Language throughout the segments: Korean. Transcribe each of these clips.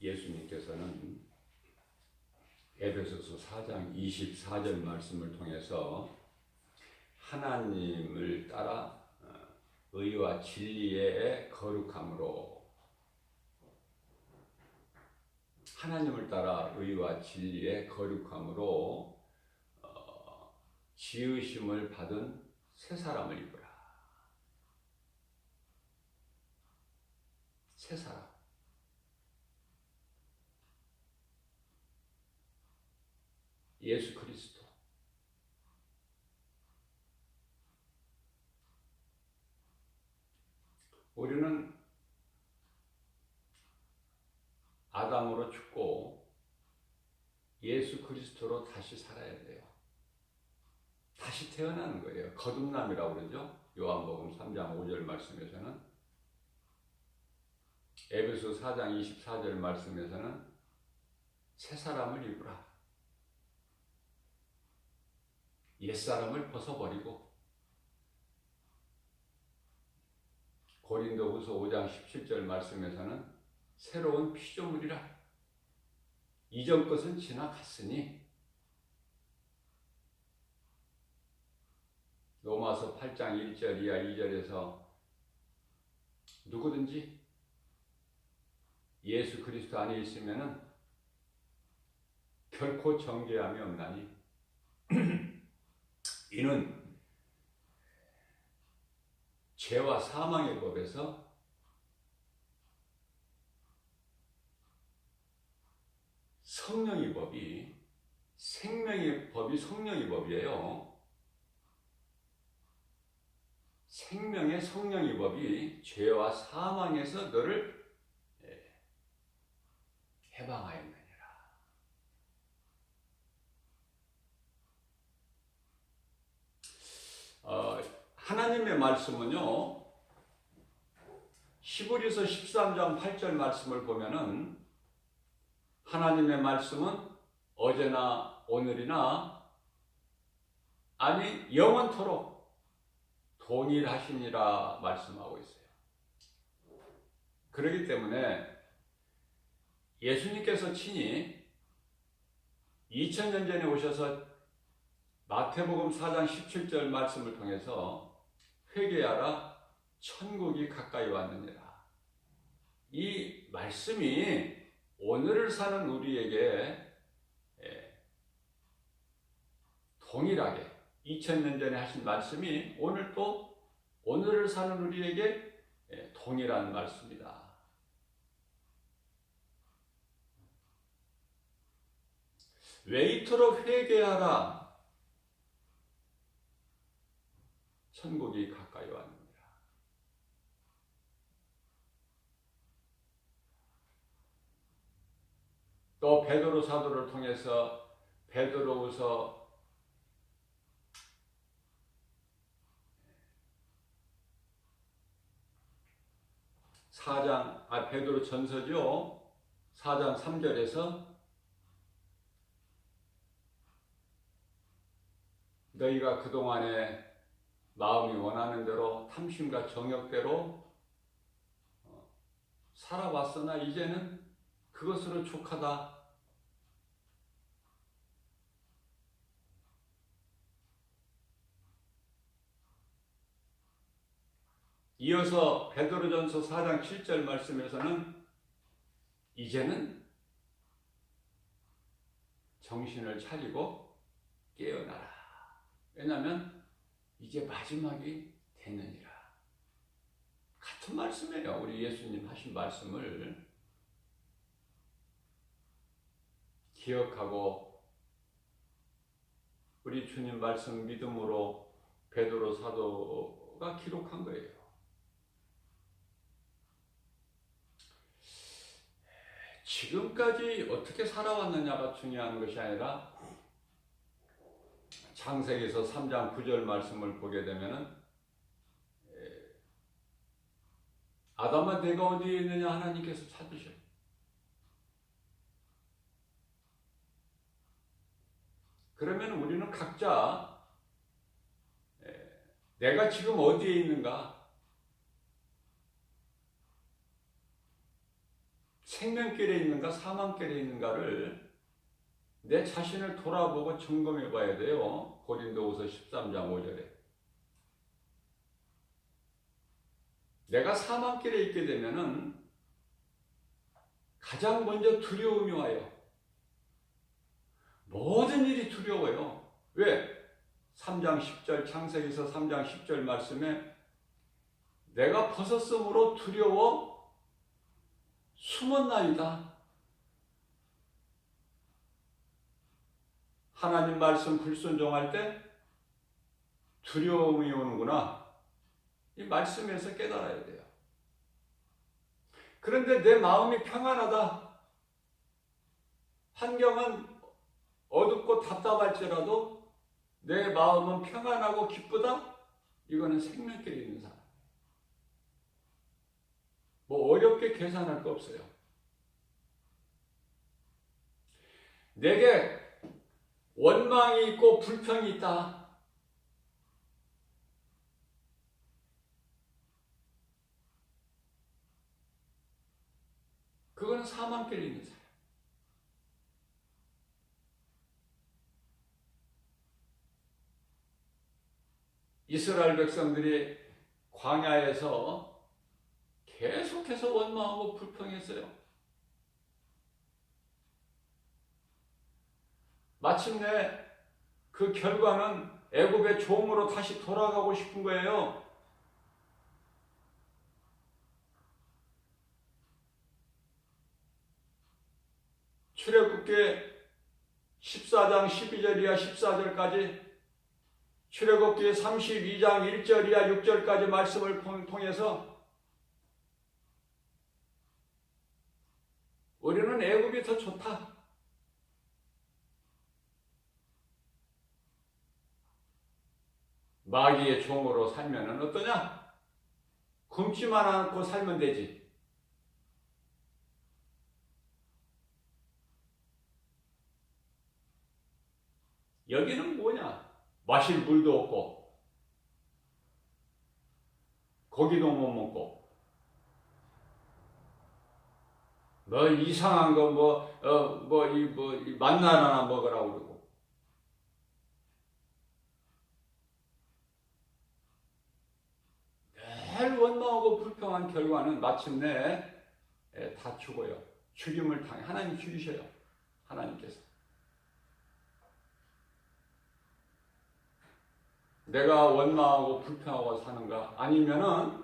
예수님께서는 에베소서 4장 24절 말씀을 통해서 하나님을 따라 의와 진리의 거룩함으로, 하나님을 따라 의와 진리의 거룩함으로 지으심을 받은 새 사람을 입으라. 새 사람. 예수 그리스도. 우리는 아담으로 죽고 예수 그리스도로 다시 살아야 돼요. 다시 태어나는 거예요. 거듭남이라고 그러죠. 요한복음 3장 5절 말씀에서는, 에베소 4장 24절 말씀에서는 새 사람을 입으라. 옛사람을 벗어버리고, 고린도후서 5장 17절 말씀에서는 새로운 피조물이라. 이전 것은 지나갔으니. 로마서 8장 1절 이하 2절에서 누구든지 예수 그리스도 안에 있으면은 결코 정죄함이 없나니 이는 죄와 사망의 법에서 성령의 법이, 생명의 법이 성령의 법이에요. 생명의 성령의 법이 죄와 사망에서 너를 해방하였느니라. 하나님의 말씀은요, 히브리서 13장 8절 말씀을 보면은 하나님의 말씀은 어제나 오늘이나 아니 영원토록 동일하시니라 말씀하고 있어요. 그렇기 때문에 예수님께서 친히 2000년 전에 오셔서 마태복음 4장 17절 말씀을 통해서 회개하라, 천국이 가까이 왔느니라. 이 말씀이 오늘을 사는 우리에게 동일하게 2000년 전에 하신 말씀이 오늘 또 오늘을 사는 우리에게 동일한 말씀이다. 왜 이토록 회개하라, 천국이 가까이 왔느니라. 또 베드로 사도를 통해서 베드로후서 4장, 베드로 전서죠. 4장 3절에서 너희가 그동안에 마음이 원하는 대로 탐심과 정욕대로 살아왔으나 이제는 그것으로 족하다. 이어서 베드로전서 4장 7절 말씀에서는 이제는 정신을 차리고 깨어나라. 왜냐하면 이제 마지막이 됐느니라. 같은 말씀이에요. 우리 예수님 하신 말씀을 기억하고 우리 주님 말씀 믿음으로 베드로 사도가 기록한 거예요. 지금까지 어떻게 살아왔느냐가 중요한 것이 아니라 창세기서 3장 9절 말씀을 보게 되면은 아담아 내가 어디에 있느냐 하나님께서 찾으셔. 그러면 우리는 각자 내가 지금 어디에 있는가 생명길에 있는가 사망길에 있는가를 내 자신을 돌아보고 점검해 봐야 돼요. 고린도후서 13장 5절에. 내가 사망길에 있게 되면은 가장 먼저 두려움이 와요. 모든 일이 두려워요. 왜? 3장 10절 창세기서 3장 10절 말씀에 내가 벗었으므로 두려워 숨었나이다. 하나님 말씀 불순종할 때 두려움이 오는구나. 이 말씀에서 깨달아야 돼요. 그런데 내 마음이 평안하다. 환경은 어둡고 답답할지라도 내 마음은 평안하고 기쁘다. 이거는 생명길에 있는 사람. 뭐 어렵게 계산할 거 없어요. 내게 원망이 있고 불평이 있다. 그거는 사망길에 있는 사람. 이스라엘 백성들이 광야에서 계속해서 원망하고 불평했어요. 마침내 그 결과는 애굽의 종으로 다시 돌아가고 싶은 거예요. 출애굽기 14장 12절 이하 14절까지, 출애굽기 32장 1절 이하 6절까지 말씀을 통해서 우리는 애굽이 더 좋다. 마귀의 종으로 살면은 어떠냐? 굶지만 않고 살면 되지. 여기는 뭐냐? 마실 물도 없고 고기도 못 먹고 뭐 이상한 거 이 만나나 먹으라고 그러고, 늘 원망하고 불평한 결과는 마침내 다 죽어요. 죽임을 당해. 하나님 죽이셔요. 하나님께서. 내가 원망하고 불평하고 사는가? 아니면은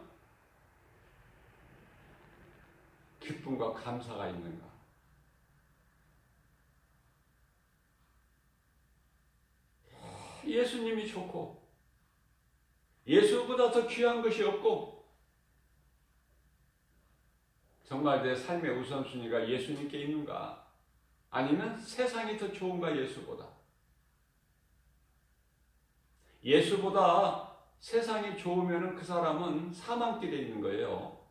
기쁨과 감사가 있는가? 예수님이 좋고 예수보다 더 귀한 것이 없고, 정말 내 삶의 우선순위가 예수님께 있는가? 아니면 세상이 더 좋은가? 예수보다. 예수보다 세상이 좋으면 그 사람은 사망길에 있는 거예요.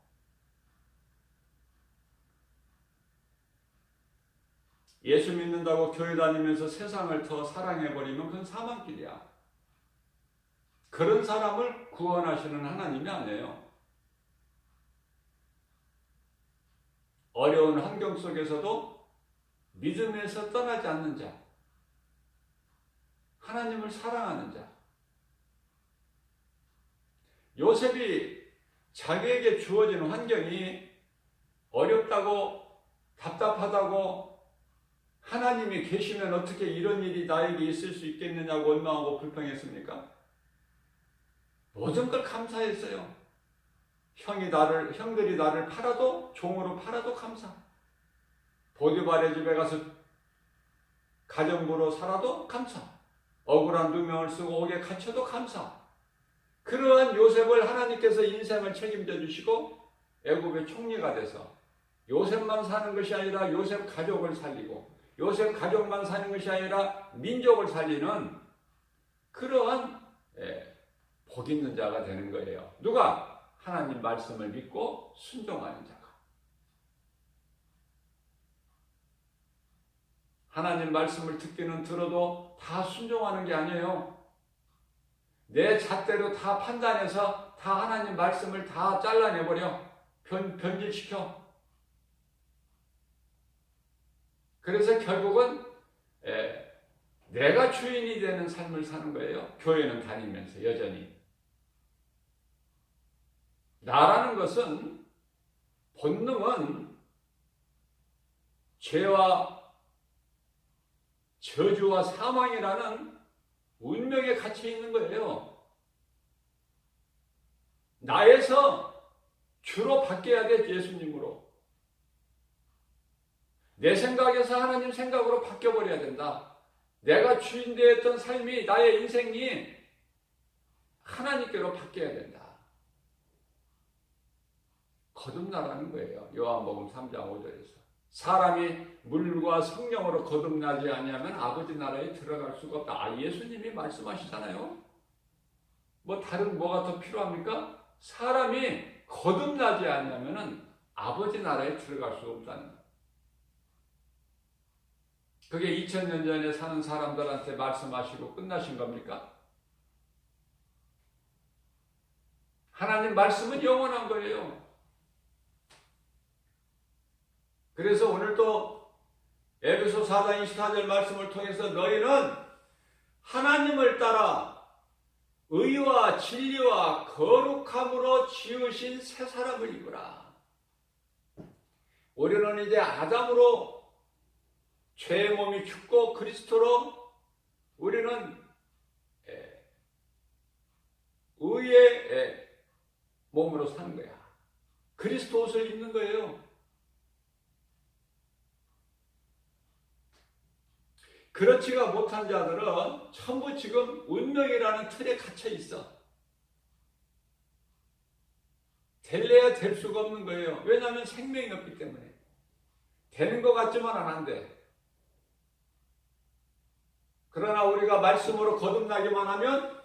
예수 믿는다고 교회 다니면서 세상을 더 사랑해버리면 그건 사망길이야. 그런 사람을 구원하시는 하나님이 아니에요. 어려운 환경 속에서도 믿음에서 떠나지 않는 자, 하나님을 사랑하는 자. 요셉이 자기에게 주어진 환경이 어렵다고 답답하다고, 하나님이 계시면 어떻게 이런 일이 나에게 있을 수 있겠느냐고 원망하고 불평했습니까? 모든 걸 감사했어요. 형들이 나를 팔아도, 종으로 팔아도 감사. 보디발의 집에 가서 가정부로 살아도 감사. 억울한 누명을 쓰고 옥에 갇혀도 감사. 그러한 요셉을 하나님께서 인생을 책임져 주시고 애굽의 총리가 돼서 요셉만 사는 것이 아니라 요셉 가족을 살리고, 요셉 가족만 사는 것이 아니라 민족을 살리는 그러한 복 있는 자가 되는 거예요. 누가? 하나님 말씀을 믿고 순종하는 자가. 하나님 말씀을 듣기는 들어도 다 순종하는 게 아니에요. 내 잣대로 다 판단해서 다 하나님 말씀을 다 잘라내버려. 변질시켜. 그래서 결국은 내가 주인이 되는 삶을 사는 거예요. 교회는 다니면서 여전히. 나라는 것은, 본능은 죄와 저주와 사망이라는 운명에 갇혀 있는 거예요. 나에서 주로 바뀌어야 돼, 예수님으로. 내 생각에서 하나님 생각으로 바뀌어버려야 된다. 내가 주인 되었던 삶이, 나의 인생이 하나님께로 바뀌어야 된다. 거듭나라는 거예요. 요한복음 3장 5절에서. 사람이 물과 성령으로 거듭나지 아니하면 아버지 나라에 들어갈 수가 없다. 예수님이 말씀하시잖아요. 다른 뭐가 더 필요합니까? 사람이 거듭나지 아니하면 아버지 나라에 들어갈 수가 없다는 거예요. 그게 2000년 전에 사는 사람들한테 말씀하시고 끝나신 겁니까? 하나님 말씀은 영원한 거예요. 그래서 오늘도 에베소 4장 24절 말씀을 통해서 너희는 하나님을 따라 의와 진리와 거룩함으로 지으신 새 사람을 입으라. 우리는 이제 아담으로 죄의 몸이 죽고 그리스도로 우리는 의의 몸으로 사는 거야. 그리스도 옷을 입는 거예요. 그렇지가 못한 자들은 전부 지금 운명이라는 틀에 갇혀 있어. 될래야 될 수가 없는 거예요. 왜냐하면 생명이 없기 때문에. 되는 것 같지만은 안 돼. 그러나 우리가 말씀으로 거듭나기만 하면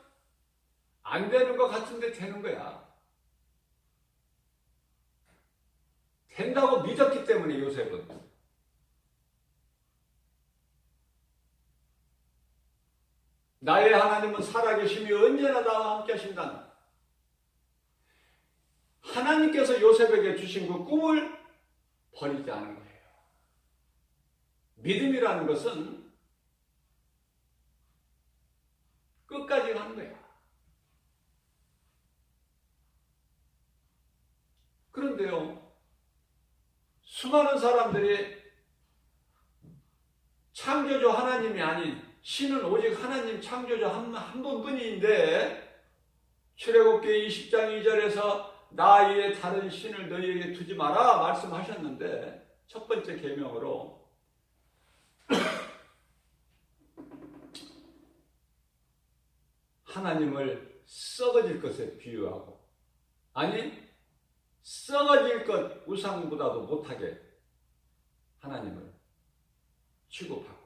안 되는 것 같은데 되는 거야. 된다고 믿었기 때문에 요셉은. 나의 하나님은 살아계심이 언제나 나와 함께 하신다. 하나님께서 요셉에게 주신 그 꿈을 버리지 않은 거예요. 믿음이라는 것은 끝까지 가는 거야. 그런데요, 수많은 사람들이 창조주 하나님이 아닌 신은 오직 하나님 창조주 한 분뿐인데 출애굽기 20장 2절에서 나 외에 다른 신을 너희에게 두지 마라 말씀하셨는데 첫 번째 계명으로 하나님을 썩어질 것에 비유하고, 아니 썩어질 것 우상보다도 못하게 하나님을 취급하고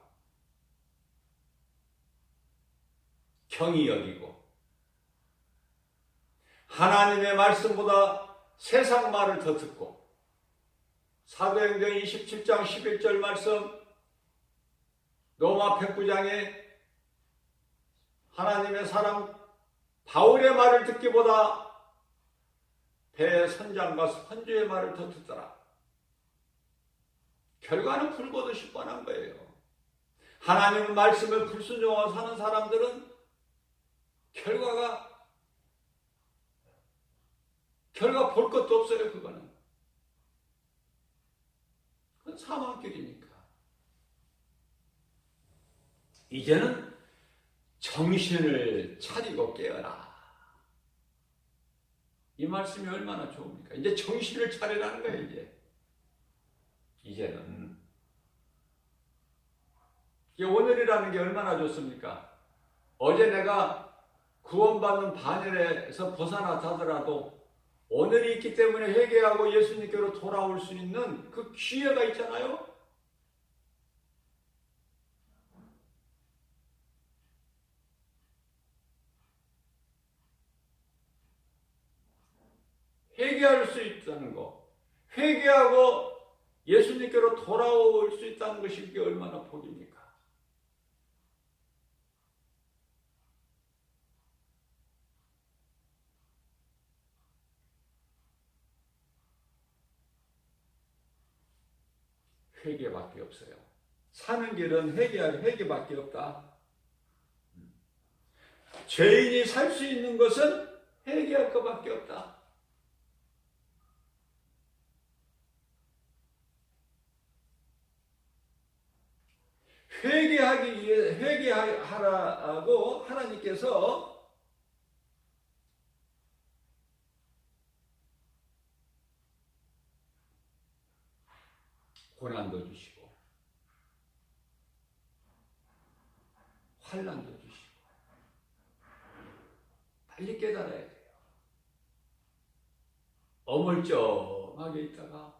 경히 여기고, 하나님의 말씀보다 세상 말을 더 듣고, 사도행전 27장 11절 말씀, 로마 109장에 하나님의 사람 바울의 말을 듣기보다 대선장과 선주의 말을 더 듣더라. 결과는 불보듯이 뻔한 거예요. 하나님의 말씀을 불순종하고 사는 사람들은 결과 볼 것도 없어요. 그건 사망길이니까. 이제는 정신을 차리고 깨어라. 이 말씀이 얼마나 좋습니까? 이제 정신을 차리라는 거예요. 이제는 오늘이라는 게 얼마나 좋습니까? 어제 내가 구원받는 반열에서 벗어나더라도 오늘이 있기 때문에 회개하고 예수님께로 돌아올 수 있는 그 기회가 있잖아요. 회개할 수 있다는 거, 회개하고 예수님께로 돌아올 수 있다는 것이 이게 얼마나 복입니까? 회개밖에 없어요. 사는 길은 회개밖에 없다. 죄인이 살 수 있는 것은 회개할 것밖에 없다. 회개하기 위해 회개하라고 하나님께서 고난도 주시고 환난도 주시고 빨리 깨달아야 돼요. 어물쩡하게 있다가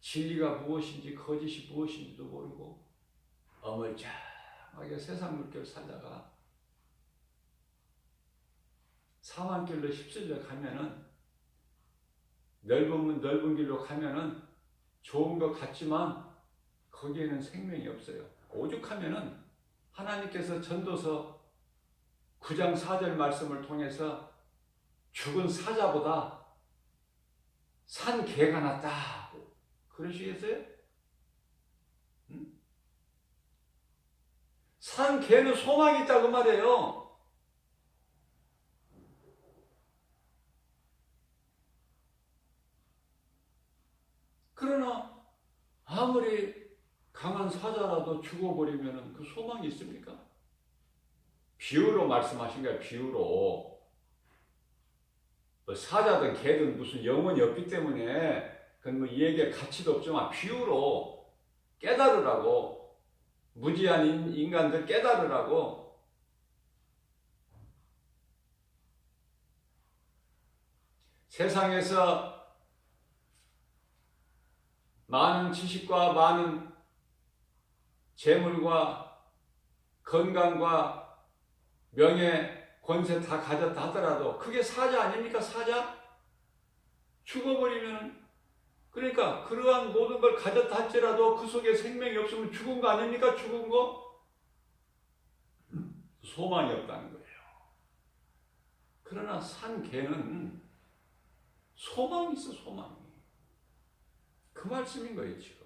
진리가 무엇인지 거짓이 무엇인지도 모르고 어물쩡하게 세상 물결 살다가 사망길로 휩쓸려 가면은 넓은 길로 가면은 좋은 것 같지만 거기에는 생명이 없어요. 오죽하면은 하나님께서 전도서 9장 4절 말씀을 통해서 죽은 사자보다 산 개가 낫다 그러시겠어요? 응? 산 개는 소망이 있다고 말해요. 그러나 아무리 강한 사자라도 죽어버리면 그 소망이 있습니까? 비유로 말씀하신 거예요. 비유로. 사자든 개든 무슨 영혼이 없기 때문에 그건 뭐 이에게 가치도 없지만 비유로 깨달으라고, 무지한 인간들 깨달으라고. 세상에서 많은 지식과 많은 재물과 건강과 명예, 권세 다 가졌다 하더라도 그게 사자 아닙니까? 사자? 죽어버리면, 그러니까 그러한 모든 걸 가졌다 할지라도 그 속에 생명이 없으면 죽은 거 아닙니까? 죽은 거? 소망이 없다는 거예요. 그러나 산 개는 소망이 있어, 소망이. 그 말씀인 거예요, 지금.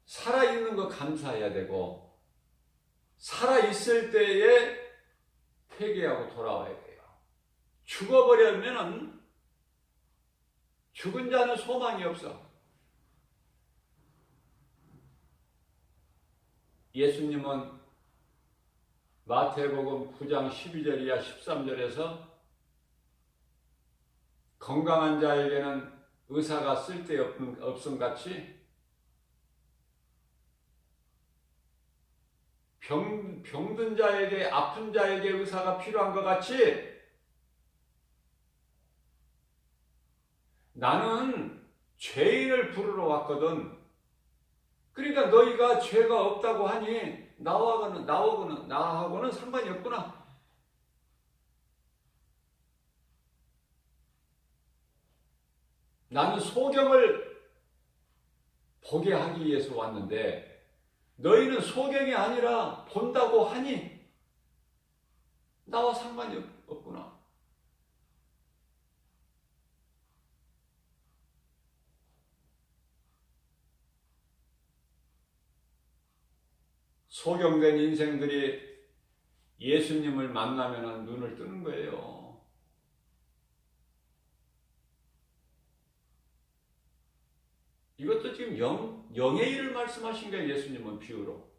살아있는 거 감사해야 되고, 살아있을 때에 회개하고 돌아와야 돼요. 죽어버리면 죽은 자는 소망이 없어. 예수님은 마태복음 9장 12절 이하 13절에서 건강한 자에게는 의사가 쓸데없음 같이 병든 자에게, 아픈 자에게 의사가 필요한 것 같이 나는 죄인을 부르러 왔거든. 그러니까 너희가 죄가 없다고 하니 나하고는 상관이 없구나. 나는 소경을 보게 하기 위해서 왔는데 너희는 소경이 아니라 본다고 하니 나와 상관이 없구나. 소경된 인생들이 예수님을 만나면 눈을 뜨는 거예요. 이것도 지금 영의 일을 말씀하신 거예요. 예수님은 비유로.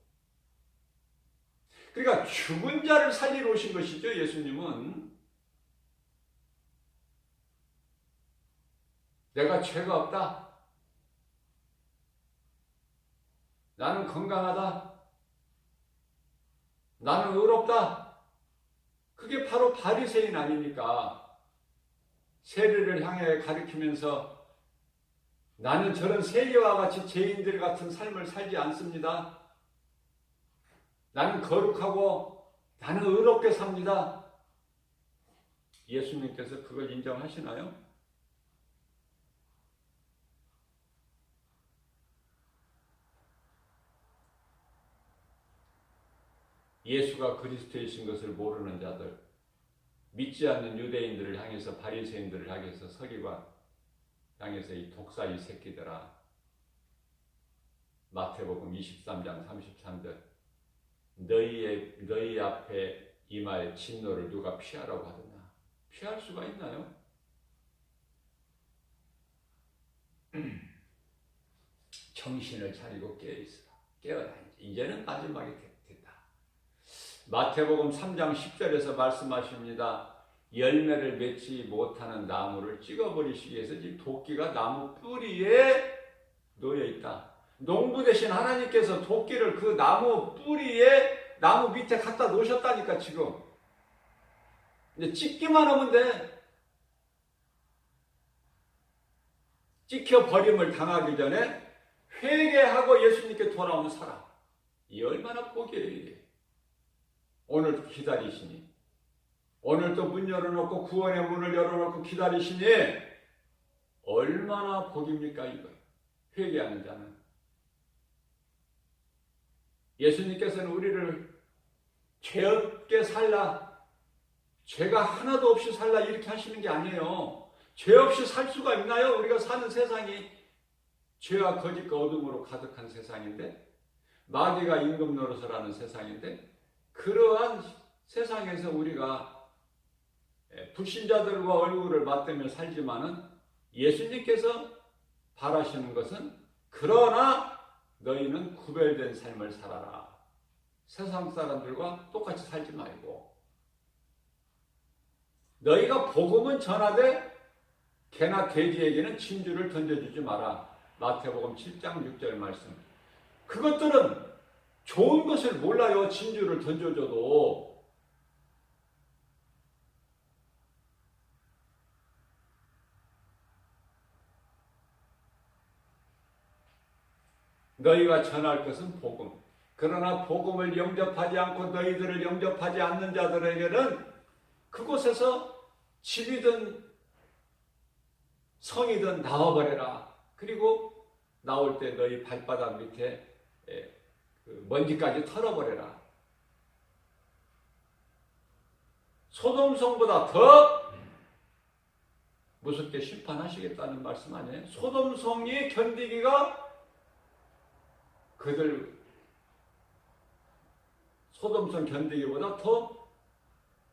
그러니까 죽은 자를 살리러 오신 것이죠. 예수님은. 내가 죄가 없다. 나는 건강하다. 나는 의롭다. 그게 바로 바리새인 아닙니까? 세리를 향해 가리키면서 나는 저런 세리와 같이 죄인들 같은 삶을 살지 않습니다. 나는 거룩하고 나는 의롭게 삽니다. 예수님께서 그걸 인정하시나요? 예수가 그리스도이신 것을 모르는 자들, 믿지 않는 유대인들을 향해서, 바리새인들을 향해서, 서기관 향해서 이 독사이 새끼들아, 마태복음 23장 33절, 너희 앞에 임할 진노를 누가 피하라고 하더냐. 피할 수가 있나요? 정신을 차리고 깨어있으라. 깨어라. 이제는 마지막이 됐다. 마태복음 3장 10절에서 말씀하십니다. 열매를 맺지 못하는 나무를 찍어버리시기 위해서 지금 도끼가 나무 뿌리에 놓여있다. 농부 대신 하나님께서 도끼를 그 나무 뿌리에, 나무 밑에 갖다 놓으셨다니까 지금. 근데 찍기만 하면 돼. 찍혀버림을 당하기 전에 회개하고 예수님께 돌아오는 사람. 이 얼마나 복이에요 이게. 오늘 기다리시니, 오늘 또 문 열어놓고 구원의 문을 열어놓고 기다리시니 얼마나 복입니까 이거. 회개하는 자는. 예수님께서는 우리를 죄 없게 살라, 죄가 하나도 없이 살라 이렇게 하시는 게 아니에요. 죄 없이 살 수가 있나요? 우리가 사는 세상이 죄와 거짓과 어둠으로 가득한 세상인데, 마귀가 임금 노릇을 하는 세상인데, 그러한 세상에서 우리가 불신자들과 얼굴을 맞대며 살지만은 예수님께서 바라시는 것은, 그러나 너희는 구별된 삶을 살아라. 세상 사람들과 똑같이 살지 말고, 너희가 복음은 전하되 개나 돼지에게는 진주를 던져주지 마라. 마태복음 7장 6절 말씀. 그것들은 좋은 것을 몰라요. 진주를 던져줘도. 너희가 전할 것은 복음. 그러나 복음을 영접하지 않고 너희들을 영접하지 않는 자들에게는 그곳에서 집이든 성이든 나와버려라. 그리고 나올 때 너희 발바닥 밑에 먼지까지 털어버려라. 소돔성보다 더 무섭게 심판하시겠다는 말씀 아니에요? 소돔성이 견디기가 소돔성 견디기보다 더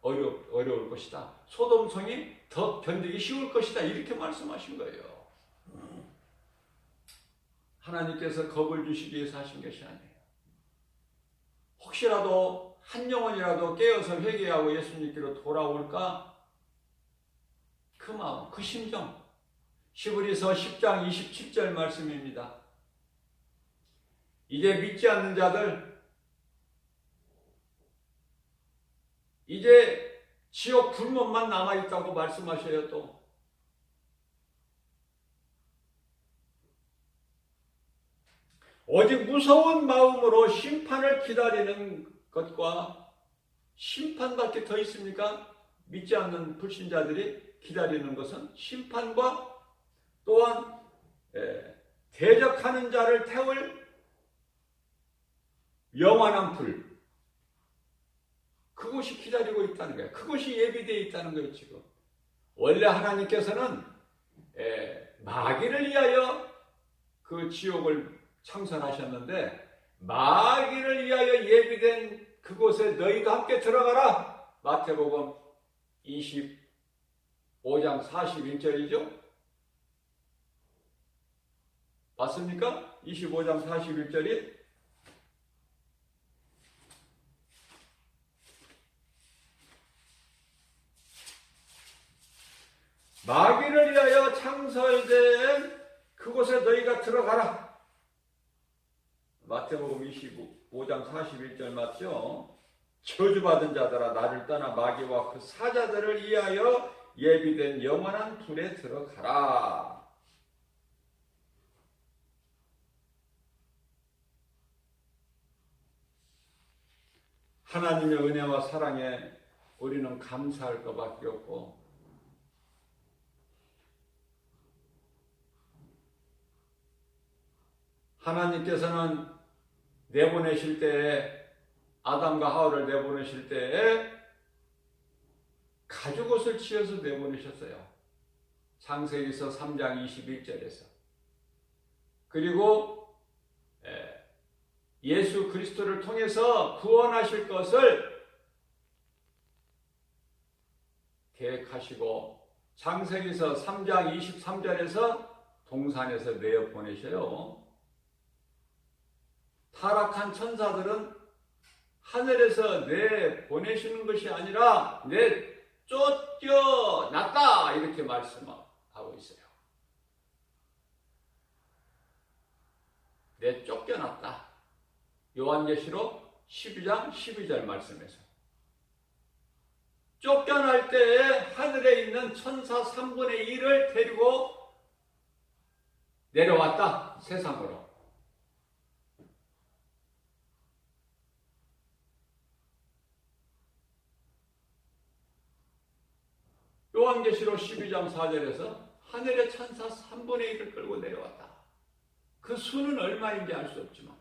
어려울 것이다. 소돔성이 더 견디기 쉬울 것이다. 이렇게 말씀하신 거예요. 하나님께서 겁을 주시기 위해서 하신 것이 아니에요. 혹시라도 한 영혼이라도 깨어서 회개하고 예수님께로 돌아올까? 그 마음, 그 심정. 히브리서 10장 27절 말씀입니다. 이제 믿지 않는 자들, 이제 지옥 불못만 남아있다고 말씀하셔요. 또 오직 무서운 마음으로 심판을 기다리는 것과, 심판밖에 더 있습니까? 믿지 않는 불신자들이 기다리는 것은 심판과 또한 대적하는 자를 태울 영원한 불, 그것이 기다리고 있다는 거예요. 그것이 예비되어 있다는 거예요. 지금 원래 하나님께서는 마귀를 위하여 그 지옥을 창설하셨는데, 마귀를 위하여 예비된 그곳에 너희도 함께 들어가라. 마태복음 25장 41절이죠. 맞습니까? 25장 41절이 마귀를 위하여 창설된 그곳에 너희가 들어가라. 마태복음 25장 41절 맞죠? 저주받은 자들아, 나를 떠나 마귀와 그 사자들을 위하여 예비된 영원한 불에 들어가라. 하나님의 은혜와 사랑에 우리는 감사할 것밖에 없고, 하나님께서는 내보내실 때에, 아담과 하와를 내보내실 때에 가죽옷을 치어서 내보내셨어요. 창세기서 3장 21절에서. 그리고 예수 그리스도를 통해서 구원하실 것을 계획하시고 창세기서 3장 23절에서 동산에서 내어보내셔요. 타락한 천사들은 하늘에서 내보내시는 것이 아니라 쫓겨났다 이렇게 말씀하고 있어요. 쫓겨났다. 요한계시록 12장 12절 말씀에서 쫓겨날 때에 하늘에 있는 천사 3분의 1을 데리고 내려왔다. 세상으로. 요한계시록 12장 4절에서 하늘의 천사 3분의 1을 끌고 내려왔다. 그 수는 얼마인지 알 수 없지만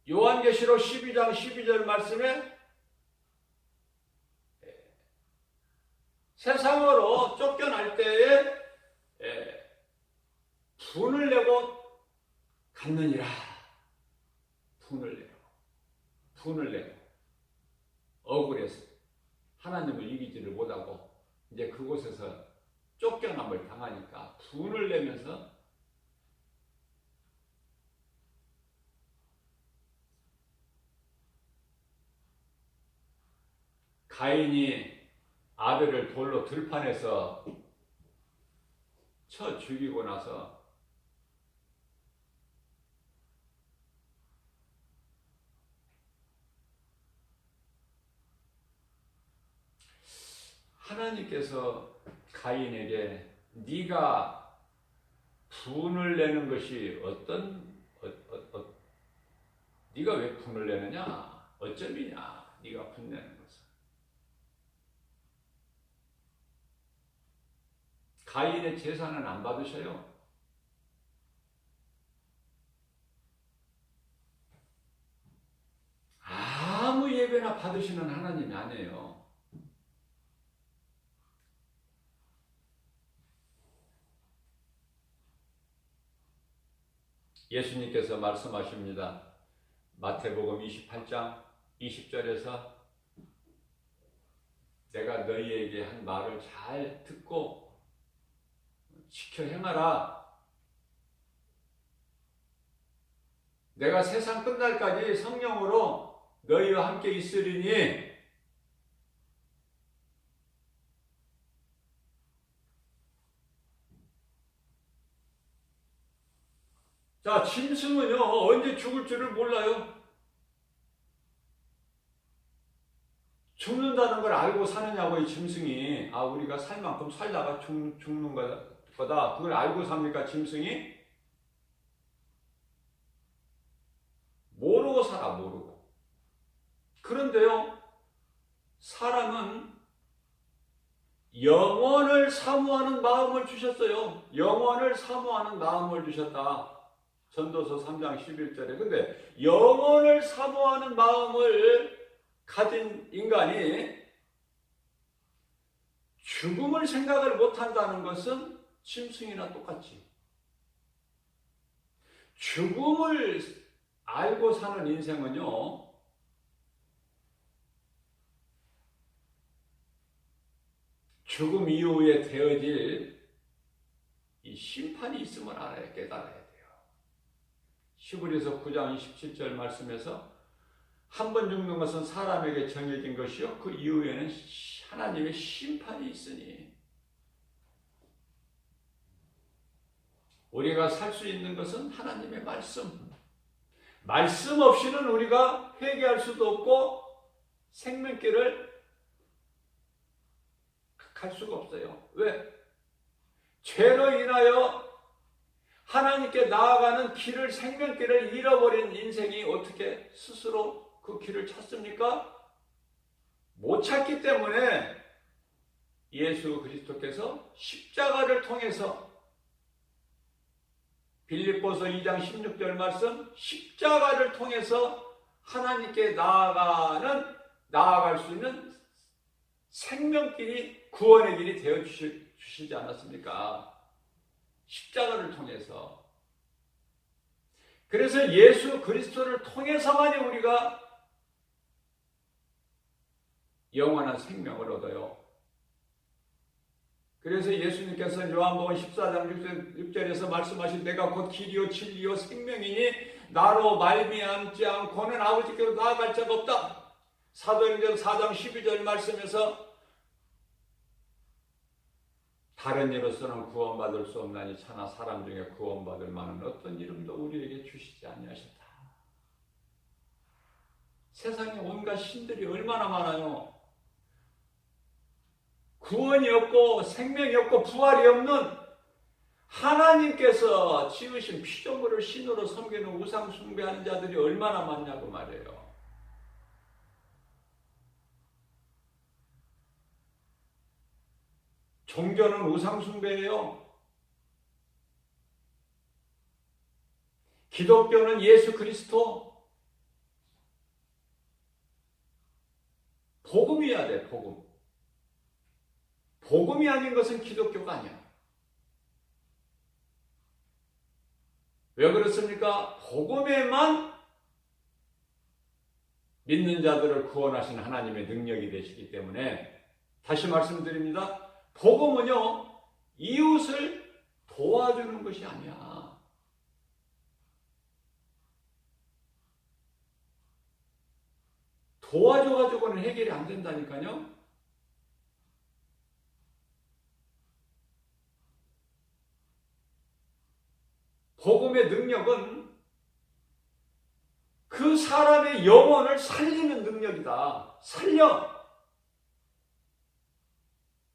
요한계시록 12장 12절 말씀에 세상으로 쫓겨날 때에 분을 내고 갔느니라. 분을 내고 억울해서 하나님을 이기지를 못하고 이제 그곳에서 쫓겨남을 당하니까 분을 내면서 가인이 아벨을 돌로 들판에서 쳐 죽이고 나서 하나님께서 가인에게 네가 분을 내는 것이 네가 왜 분을 내느냐? 어쩜이냐? 네가 분 내는 것은. 가인의 제사는 안 받으셔요. 아무 예배나 받으시는 하나님이 아니에요. 예수님께서 말씀하십니다. 마태복음 28장 20절에서 내가 너희에게 한 말을 잘 듣고 지켜 행하라. 내가 세상 끝날까지 성령으로 너희와 함께 있으리니 자, 짐승은요 언제 죽을 줄을 몰라요. 죽는다는 걸 알고 사느냐고. 이 짐승이 우리가 살 만큼 살다가 죽는 거다 그걸 알고 삽니까? 짐승이 모르고 살아. 모르고. 그런데요 사람은 영원을 사모하는 마음을 주셨어요. 영원을 사모하는 마음을 주셨다. 전도서 3장 11절에. 근데 영원을 사모하는 마음을 가진 인간이 죽음을 생각을 못한다는 것은 짐승이나 똑같지. 죽음을 알고 사는 인생은요 죽음 이후에 되어질 이 심판이 있음을 알아야 깨달아야 돼요. 히브리서 9장 27절 말씀에서 한 번 죽는 것은 사람에게 정해진 것이요 그 이후에는 하나님의 심판이 있으니 우리가 살 수 있는 것은 하나님의 말씀 없이는 우리가 회개할 수도 없고 생명길을 갈 수가 없어요. 왜? 죄로 인하여 하나님께 나아가는 길을, 생명길을 잃어버린 인생이 어떻게 스스로 그 길을 찾습니까? 못 찾기 때문에 예수 그리스도께서 십자가를 통해서 빌립보서 2장 16절 말씀, 십자가를 통해서 하나님께 나아갈 수 있는 생명길이, 구원의 길이 되어 주시지 않았습니까? 십자가를 통해서. 그래서 예수 그리스도를 통해서만이 우리가 영원한 생명을 얻어요. 그래서 예수님께서 요한복음 14장 6절에서 말씀하신 내가 곧 길이요 진리요 생명이니 나로 말미암지 않고는 아버지께로 나아갈 자가 없다. 사도행전 4장 12절 말씀에서 다른 이로서는 구원받을 수 없나니 차나 사람 중에 구원받을 만한 어떤 이름도 우리에게 주시지 아니하셨다. 세상에 온갖 신들이 얼마나 많아요. 구원이 없고 생명이 없고 부활이 없는 하나님께서 지으신 피조물을 신으로 섬기는 우상 숭배하는 자들이 얼마나 많냐고 말이에요. 종교는 우상 숭배예요. 기독교는 예수 그리스도, 복음이어야 돼. 복음이 아닌 것은 기독교가 아니야. 왜 그렇습니까? 복음에만 믿는 자들을 구원하신 하나님의 능력이 되시기 때문에, 다시 말씀드립니다. 복음은요, 이웃을 도와주는 것이 아니야. 도와줘가지고는 해결이 안 된다니까요. 복음의 능력은 그 사람의 영혼을 살리는 능력이다. 살려.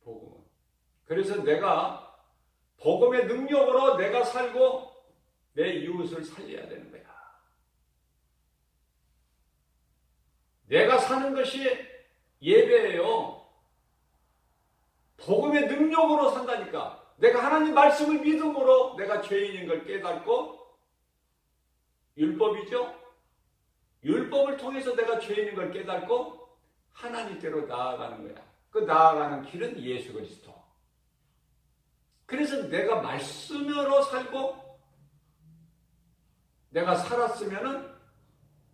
복음은. 그래서 내가 복음의 능력으로 내가 살고 내 이웃을 살려야 되는 거야. 내가 사는 것이 예배예요. 복음의 능력으로 산다니까. 내가 하나님 말씀을 믿음으로 내가 죄인인 걸 깨닫고, 율법이죠? 율법을 통해서 내가 죄인인 걸 깨닫고 하나님께로 나아가는 거야. 그 나아가는 길은 예수 그리스도. 그래서 내가 말씀으로 살고 내가 살았으면은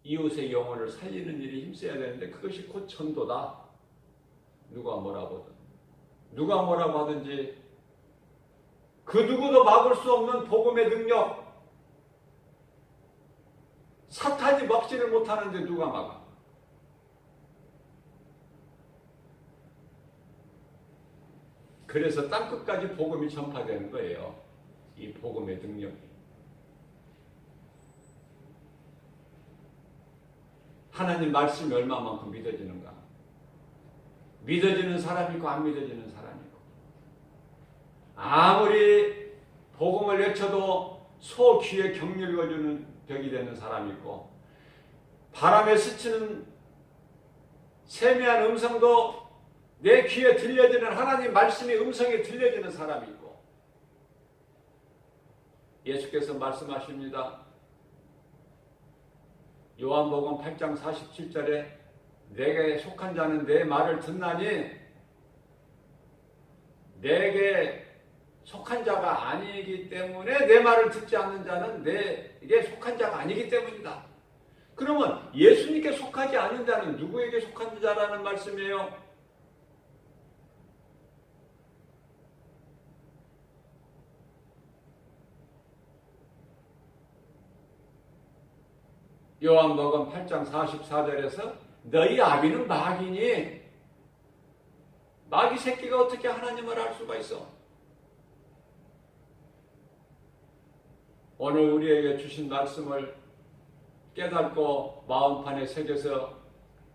이웃의 영혼을 살리는 일에 힘써야 되는데 그것이 곧 전도다. 누가 뭐라고 하든지 그 누구도 막을 수 없는 복음의 능력, 사탄이 막지를 못하는데 누가 막아? 그래서 땅끝까지 복음이 전파되는 거예요. 이 복음의 능력이. 하나님 말씀이 얼마만큼 믿어지는가? 믿어지는 사람이 있고 안 믿어지는 사람이 있고, 아무리 복음을 외쳐도 소 귀에 경 읽어주는 벽이 되는 사람이 있고, 바람에 스치는 세미한 음성도 내 귀에 들려지는 하나님 말씀의 음성이 들려지는 사람이 있고, 예수께서 말씀하십니다. 요한복음 8장 47절에 내게 속한 자는 내 말을 듣나니, 내게 속한 자가 아니기 때문에 내 말을 듣지 않는 자는 내게 속한 자가 아니기 때문이다. 그러면 예수님께 속하지 않은 자는 누구에게 속한 자라는 말씀이에요? 요한복음 8장 44절에서 너희 아비는 마귀니, 마귀 새끼가 어떻게 하나님을 알 수가 있어? 오늘 우리에게 주신 말씀을 깨닫고 마음판에 새겨서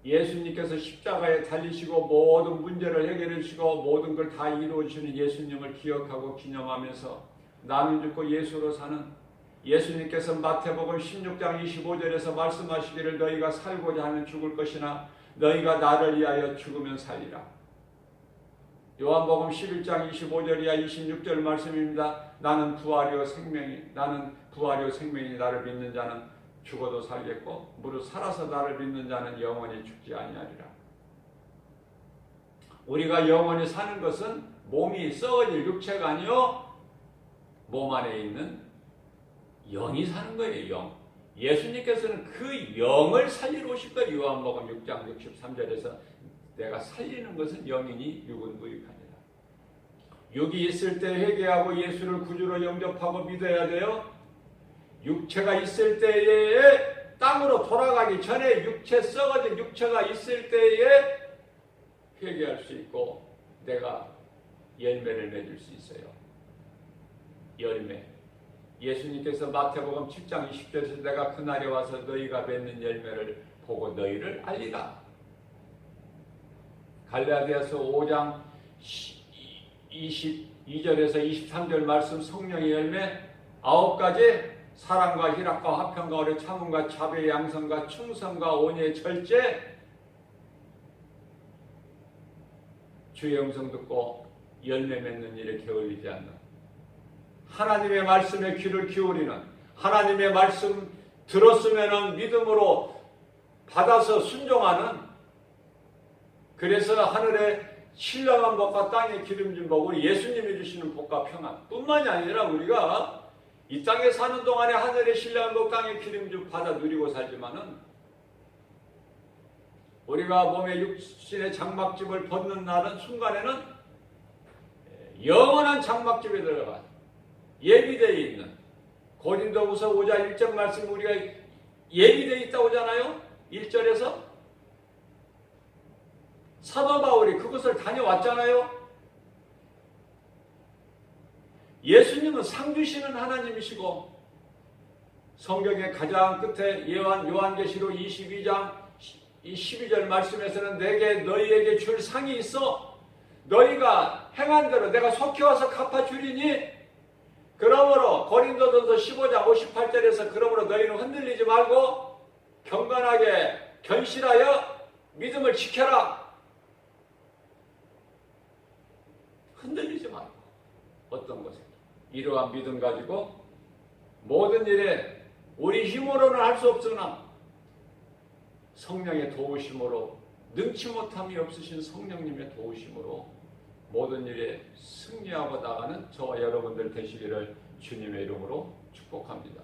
예수님께서 십자가에 달리시고 모든 문제를 해결해 주시고 모든 걸 다 이루어 주시는 예수님을 기억하고 기념하면서 나는 죽고 예수로 사는, 예수님께서 마태복음 16장 25절에서 말씀하시기를 너희가 살고자 하면 죽을 것이나 너희가 나를 위하여 죽으면 살리라. 요한복음 11장 25절 이하 26절 말씀입니다. 나는 부활이요 생명이, 나는 부활이요 생명이 나를 믿는 자는 죽어도 살겠고 무릇 살아서 나를 믿는 자는 영원히 죽지 아니하리라. 우리가 영원히 사는 것은 몸이 썩어질 육체가 아니요 몸 안에 있는 영이 사는 거예요. 영. 예수님께서는 그 영을 살리러 오실 거예요. 요한복음 6장 63절에서 내가 살리는 것은 영이니 육은 무익하니라. 육이 있을 때 회개하고 예수를 구주로 영접하고 믿어야 돼요. 육체가 있을 때에 땅으로 돌아가기 전에 육체 썩어진 육체가 있을 때에 회개할 수 있고 내가 열매를 맺을 수 있어요. 열매. 예수님께서 마태복음 7장 20절에서 내가 그날에 와서 너희가 맺는 열매를 보고 너희를 알리라. 갈라디아서 5장 22절에서 23절 말씀 성령의 열매 9가지 사랑과 희락과 화평과 오래 참음과 자비의 양성과 충성과 온유의 절제 주의 음성 듣고 열매 맺는 일에 게을리지 않는 하나님의 말씀에 귀를 기울이는 하나님의 말씀 들었으면 믿음으로 받아서 순종하는 그래서 하늘에 신령한 복과 땅에 기름진 복 우리 예수님이 주시는 복과 평안 뿐만이 아니라 우리가 이 땅에 사는 동안에 하늘의 신령한 복 땅에 기름진 받아 누리고 살지만은 우리가 몸의 육신의 장막집을 벗는 날은 순간에는 영원한 장막집에 들어가 예비되어 있는 고린도후서 5장 1절 말씀 우리가 예비되어 있다고 하잖아요. 1절에서 사도 바울이 그것을 다녀왔잖아요. 예수님은 상 주시는 하나님이시고 성경의 가장 끝에 요한계시록 22장 12절 말씀에서는 내게 너희에게 줄 상이 있어 너희가 행한 대로 내가 속히 와서 갚아주리니 그러므로 고린도전서 15장 58절에서 그러므로 너희는 흔들리지 말고 경건하게 견실하여 믿음을 지켜라. 흔들리지 말고 어떤 것에 이러한 믿음 가지고 모든 일에 우리 힘으로는 할 수 없으나 성령의 도우심으로 능치 못함이 없으신 성령님의 도우심으로 모든 일에 승리하고 나가는 저와 여러분들 되시기를 주님의 이름으로 축복합니다.